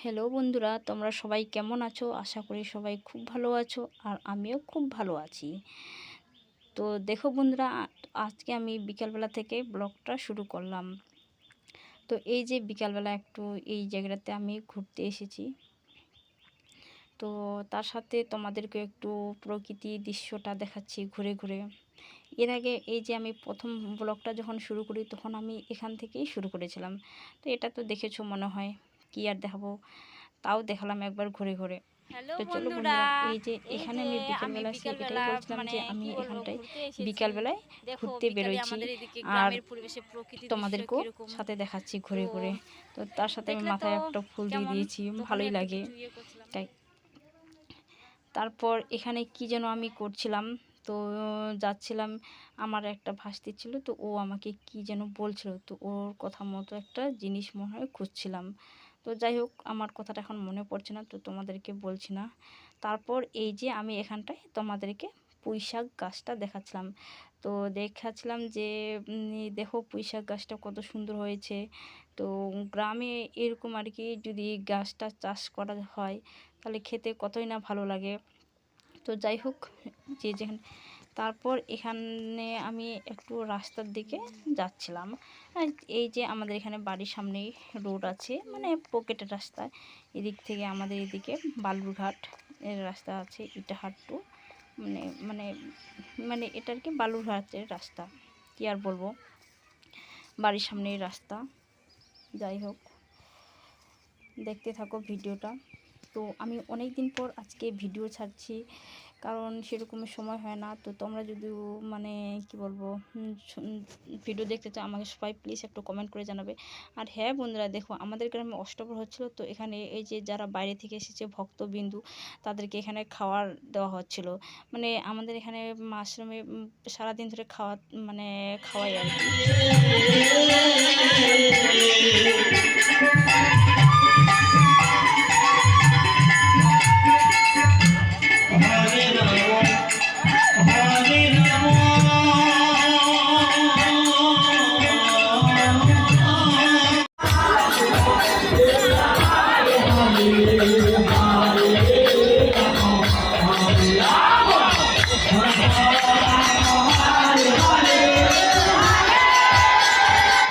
Hello বন্ধুরা, তোমরা সবাই কেমন আছো? আশা করি সবাই খুব ভালো আছো আর আমিও খুব ভালো আছি। তো দেখো বন্ধুরা, আজকে আমি বিকালবেলা থেকে ব্লগটা শুরু করলাম। তো এই যে বিকালবেলা একটু এই জায়গাটাতে আমি ঘুরতে এসেছি। তো তার সাথে তোমাদেরকে একটু প্রকৃতির দৃশ্যটা দেখাচ্ছি ঘুরে ঘুরে। এর আগে এই যে আমি প্রথম ব্লগটা যখন শুরু করি তখন আমি এখান থেকেই শুরু করেছিলাম। তো এটা তো দেখেছো মনে হয়, কি আর দেখাবো, তাও দেখালাম একবার ঘুরে ঘুরে। হ্যালো তো চলো বন্ধুরা, বন্ধুরা, এই যে এই এখানে যে আমি আমি বিকেলবেলা এটাই বিকালবেলা বলছিলাম যে আমি কি বলবো, এখানটায় ঘুরতে এসেছি। বিকালবেলায় দেখো ঘুরতে বিকালে বেরোচ্ছি আমাদের এদিকে আর গ্রামের পরিবেশে প্রকৃতির দৃশ্য তোমাদেরকেও কিরকম। সাথে দেখাচ্ছি তো ঘুরে ঘুরে। তো তার সাথে আমি দেখলে তো মাথায় একটা ফুল দিয়ে কেমন, দিয়েছি, তখনই ভালোই একটু লাগে কিছু করছিলাম। তাই। তারপর এখানে কি যেন আমি করছিলাম, তো যাচ্ছিলাম, আমার একটা ভাস্তি ছিল, তো ও আমাকে কি যেন বলছিল, তো ওর কথা মতো একটা জিনিস মনে হয় খুঁজছিলাম। তো যাই হোক, আমার কথাটা এখন মনে পড়ছে না, তো তোমাদেরকে বলছি না। তারপর এই যে আমি এখানটায় তোমাদেরকে পুঁইশাক গাছটা দেখাচ্ছিলাম। তো দেখাচ্ছিলাম যে দেখো পুঁইশাক গাছটা কত সুন্দর হয়েছে। তো গ্রামে এরকম আর কি, যদি গাছটা চাষ করা হয় তাহলে খেতে কতই না ভালো লাগে। তো যাই হোক, যে যেখানে, তারপর এখানে আমি একটু রাস্তার দিকে যাচ্ছিলাম। আর এই যে আমাদের এখানে বাড়ির সামনেই রোড আছে, মানে পকেটের রাস্তা। এদিক থেকে আমাদের এদিকে বালুরঘাট এর রাস্তা আছে, ইটাহার টু, মানে মানে মানে এটা আর কি বালুরঘাটের রাস্তা, কি আর বলবো, বাড়ির সামনেই রাস্তা। যাই হোক, দেখতে থাকো ভিডিওটা। তো আমি অনেক দিন পর আজকে ভিডিও ছাড়ছি, কারণ সেরকম সময় হয় না। তো তোমরা যদি মানে কি বলবো, ভিডিও দেখতে চাও আমাকে সবাই প্লিজ একটু কমেন্ট করে জানাবে। আর হ্যাঁ বন্ধুরা, দেখো আমাদের গ্রামে অষ্টপ্রহর হচ্ছিলো, তো এখানে এই যে যারা বাইরে থেকে এসেছে ভক্তবিন্দু, তাদেরকে এখানে খাওয়ার দেওয়া হচ্ছিলো। মানে আমাদের এখানে মাশরুমে সারাদিন ধরে মানে খাওয়াই আর কি।